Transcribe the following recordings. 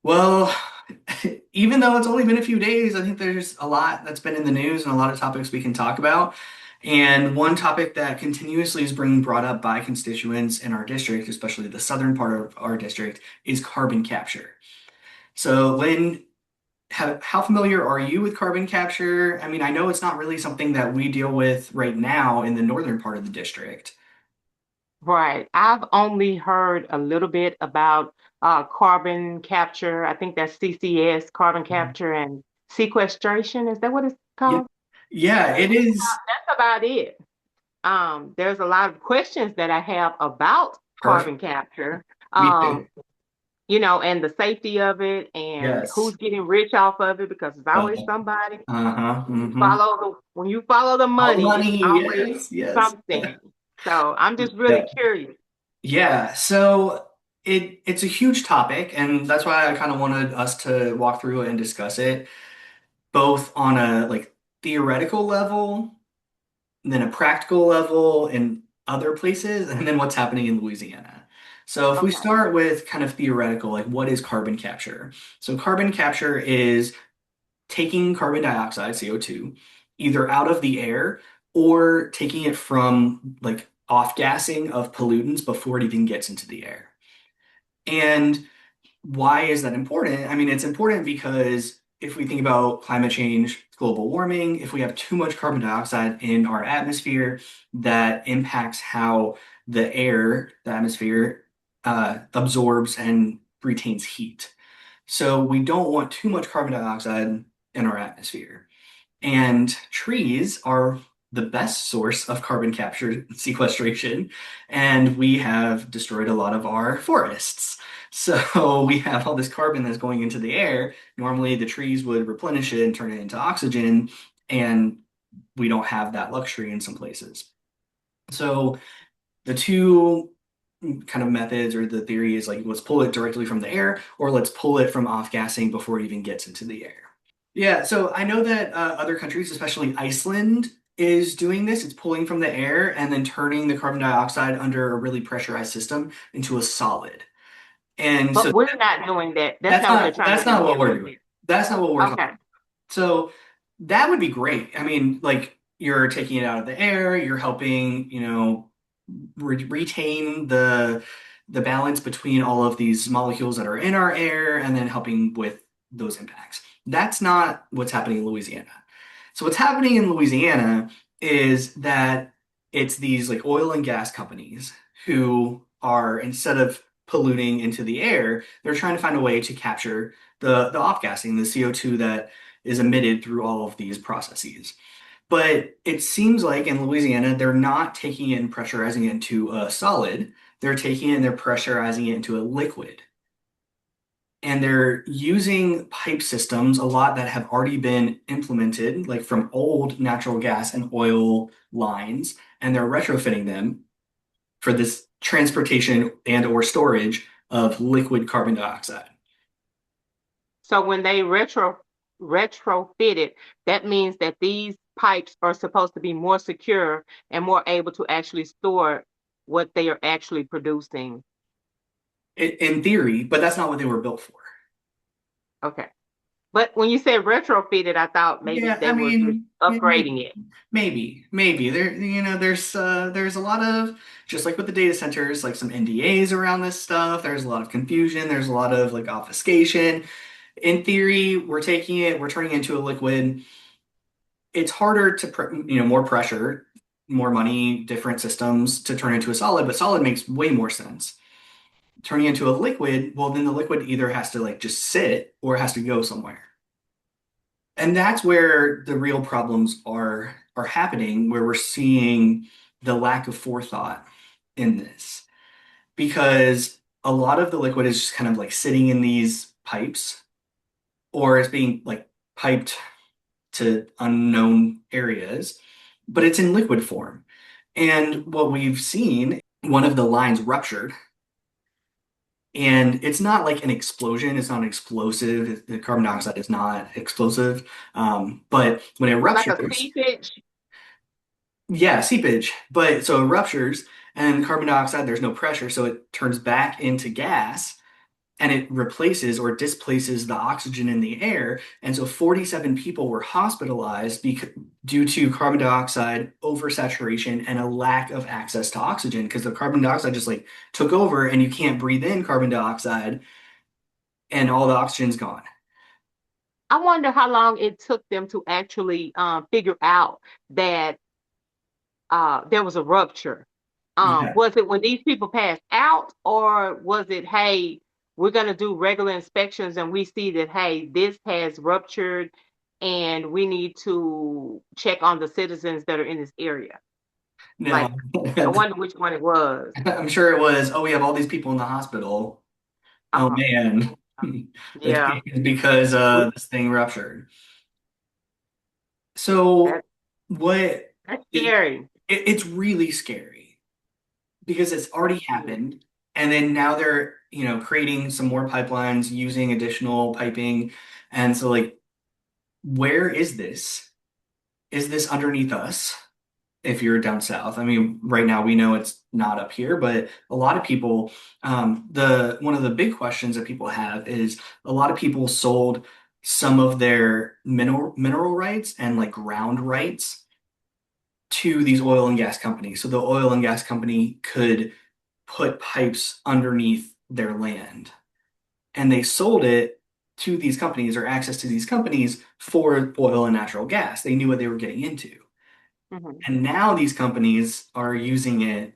Well, even though it's only been a few days, I think there's a lot that's been in the news and a lot of topics we can talk about. And one topic that continuously is being brought up by constituents in our district, especially the southern part of our district, is carbon capture. So, Lynn, how familiar are you with carbon capture? I mean, I know it's not really something that we deal with right now in the northern part of the district. Right. I've only heard a little bit about carbon capture. I think that's CCS, carbon Mhm. capture and sequestration. Is that what it's Yeah, called? yeah, it is That's about it. There's a lot of questions that I have about perfect. carbon capture, Me too. um, and the safety of it and Yes. who's getting rich off of it because it's always Uh, somebody. uh-huh. When you follow the All the money, it's money, always yes, yes. something. So I'm just really Yeah. curious. Yeah, so it's a huge topic, and that's why I kind of wanted us to walk through it and discuss it, both on a like theoretical level, and then a practical level in other places, and then what's happening in Louisiana. So if we Okay. start with kind of theoretical, like what is carbon capture? So carbon capture is taking carbon dioxide, CO2, either out of the air or taking it from like off-gassing of pollutants before it even gets into the air. And why is that important? I mean, it's important because if we think about climate change, global warming, if we have too much carbon dioxide in our atmosphere, that impacts how the atmosphere, absorbs and retains heat. So we don't want too much carbon dioxide in our atmosphere. And trees are the best source of carbon capture and sequestration, and we have destroyed a lot of our forests. So we have all this carbon that's going into the air. Normally, the trees would replenish it and turn it into oxygen, and we don't have that luxury in some places. So the two kind of methods or the theory is like let's pull it directly from the air or let's pull it from off gassing before it even gets into the air. Yeah, so I know that other countries, especially Iceland, is doing this. It's pulling from the air and then turning the carbon dioxide under a really pressurized system into a solid. And so But we're not doing that. That's not what they're trying to that's do not what here we're with doing. this. That's not what we're talking. Okay. So that would be great. I mean, like you're taking it out of the air, you're helping, retain the balance between all of these molecules that are in our air and then helping with those impacts. That's not what's happening in Louisiana. So what's happening in Louisiana is that it's these like oil and gas companies who are instead of polluting into the air, they're trying to find a way to capture the off-gassing, the CO2 that is emitted through all of these processes. But it seems like in Louisiana, they're not taking it and pressurizing it into a solid. They're taking it and they're pressurizing it into a liquid. And they're using pipe systems a lot that have already been implemented, like from old natural gas and oil lines, and they're retrofitting them for this transportation and or storage of liquid carbon dioxide. So when they retrofit it, that means that these pipes are supposed to be more secure and more able to actually store what they are actually producing. In theory, but that's not what they were built for. Okay. But when you said retrofitted, I thought maybe Yeah, I they were just mean, upgrading it. maybe there, there's a lot of just like with the data centers, like some NDAs around this stuff. There's a lot of confusion. There's a lot of like obfuscation. In theory, we're taking it, we're turning it into a liquid. It's harder to, more pressure, more money, different systems to turn into a solid, but solid makes way more sense. Turning into a liquid, well, then the liquid either has to like just sit or it has to go somewhere. And that's where the real problems are happening, where we're seeing the lack of forethought in this. Because a lot of the liquid is just kind of like sitting in these pipes, or it's being like piped to unknown areas, but it's in liquid form. And what we've seen, one of the lines ruptured, and it's not like an explosion, it's not an explosive. The carbon dioxide is not explosive. But when it Like a ruptures, seepage. yeah, seepage. But so it ruptures, and carbon dioxide, there's no pressure, so it turns back into gas. and it replaces or displaces the oxygen in the air. And so 47 people were hospitalized due to carbon dioxide oversaturation and a lack of access to oxygen because the carbon dioxide just like took over and you can't breathe in carbon dioxide and all the oxygen's gone. I wonder how long it took them to actually figure out that there was a rupture. Yeah. Was it when these people passed out, or was it, hey, we're going to do regular inspections and we see that, hey, this has ruptured and we need to check on the citizens that are in this area? No, Like, I wonder which one it was. I'm sure it was, oh, we have all these people in the hospital. Oh Uh, man, it's yeah, because this thing ruptured. So that, what that's it, scary. it's really scary because it's already That's scary. happened. And then now they're, creating some more pipelines using additional piping. And so like, where is this? Is this underneath us? If you're down south. I mean, right now we know it's not up here, but a lot of people, the one of the big questions that people have is a lot of people sold some of their mineral rights and like ground rights to these oil and gas companies. So the oil and gas company could put pipes underneath their land, and they sold it to these companies or access to these companies for oil and natural gas. They knew what they were getting into. Hmm. And now these companies are using it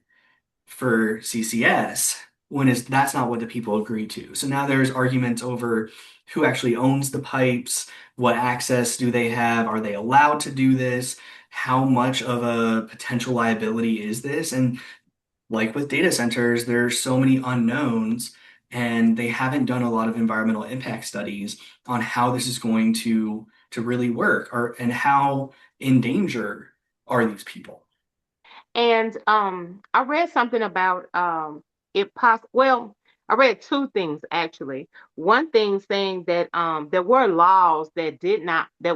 for CCS when that's not what the people agreed to. So now there's arguments over who actually owns the pipes, what access do they have, are they allowed to do this, how much of a potential liability is this? And like with data centers, there's so many unknowns, and they haven't done a lot of environmental impact studies on how this is going to really work, or and how in danger are these people. And I read something about it well, I read two things actually. One thing saying that there were laws that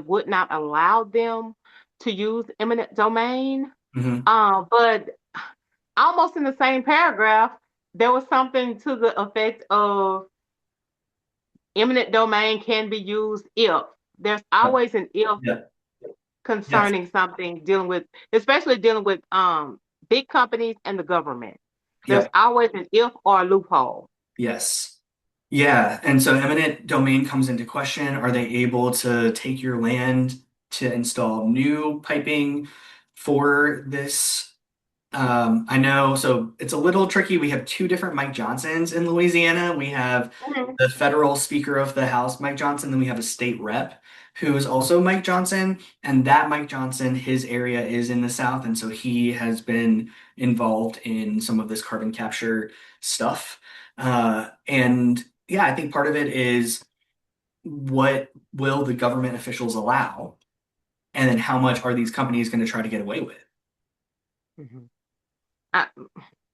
would not allow them to use eminent domain. Hmm. But almost in the same paragraph, there was something to the effect of eminent domain can be used if. There's Yeah. always an if Yeah. Yes. concerning something dealing with, especially dealing with big companies and the government. There's Yep. always an if or a loophole. Yes. Yeah. And so eminent domain comes into question. Are they able to take your land to install new piping for this? I know, so it's a little tricky. We have two different Mike Johnsons in Louisiana. We have Mhm. the federal Speaker of the House, Mike Johnson, then we have a state rep who is also Mike Johnson. And that Mike Johnson, his area is in the South, and so he has been involved in some of this carbon capture stuff. And yeah, I think part of it is what will the government officials allow? And then how much are these companies going to try to get away with? Mhm. I,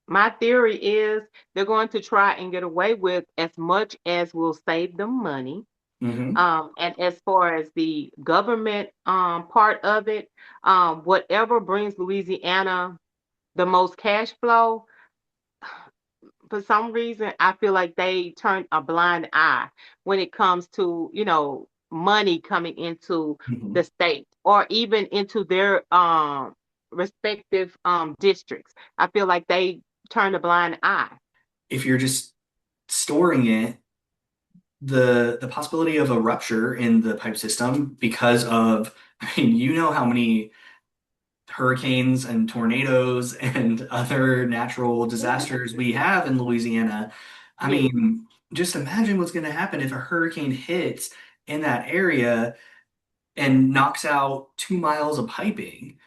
my theory is they're going to try and get away with as much as will save them money. Hmm. And as far as the government part of it, whatever brings Louisiana the most cash flow, for some reason, I feel like they turn a blind eye when it comes to, money coming into the Hmm. state or even into their respective districts. I feel like they turn a blind eye. If you're just storing it, the possibility of a rupture in the pipe system because of, I mean, you know how many hurricanes and tornadoes and other natural disasters we have in Louisiana. I Yes. mean, just imagine what's going to happen if a hurricane hits in that area and knocks out 2 miles of piping.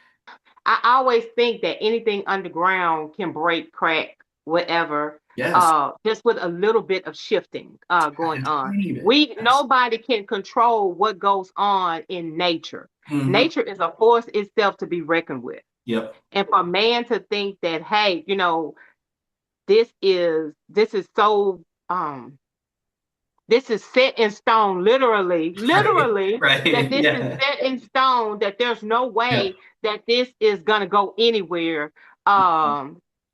I always think that anything underground can break, crack, whatever, Yes, just with a little bit of shifting going a on. tiny bit. Yes. Nobody can control what goes on in nature. Hmm. Nature is a force itself to be reckoned with. Yep. And for man to think that, hey, this is so this is set in stone, literally, Right. literally, that Right. this is Yeah. set in stone, that there's no Yeah. way that this is gonna go anywhere.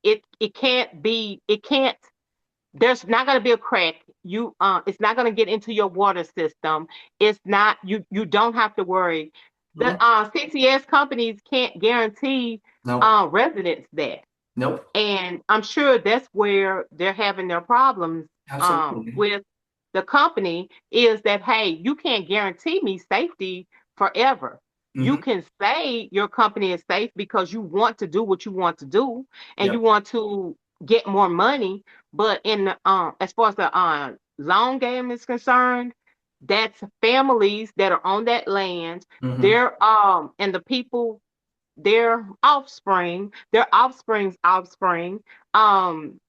It can't be, there's not gonna be a crack. it's not going to get into your water system. It's not you don't have to worry. The Mhm. CCS companies can't guarantee Nope. residents that. Nope. And I'm sure that's where they're having their problems Absolutely. with the company is that, hey, you can't guarantee me safety forever. You Hmm. can say your company is safe because you want to do what you want to do and you Yep. want to get more money. But as far as the long game is concerned, that's families that are on that land. Hmm. They're and the people their offspring's offspring, um,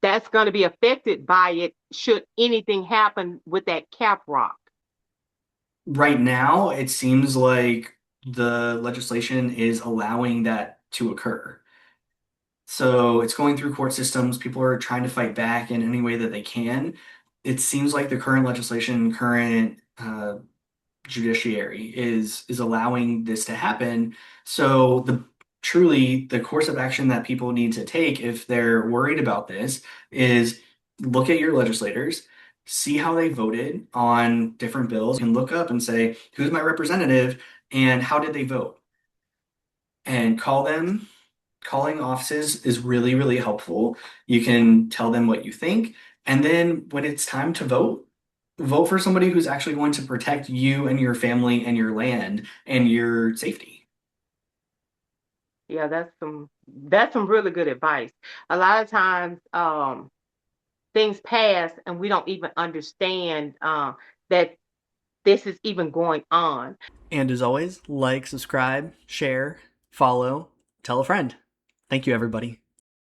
that's going to be affected by it should anything happen with that cap rock. Right now, it seems like the legislation is allowing that to occur. So it's going through court systems. People are trying to fight back in any way that they can. It seems like the current legislation, current judiciary is allowing this to happen. So the course of action that people need to take if they're worried about this is look at your legislators, see how they voted on different bills. You can look up and say, who's my representative and how did they vote? And call them. Calling offices is really, really helpful. You can tell them what you think. And then when it's time to vote, vote for somebody who's actually going to protect you and your family and your land and your safety. Yeah, that's some really good advice. A lot of times, things pass and we don't even understand that this is even going on. And as always, like, subscribe, share, follow, tell a friend. Thank you, everybody.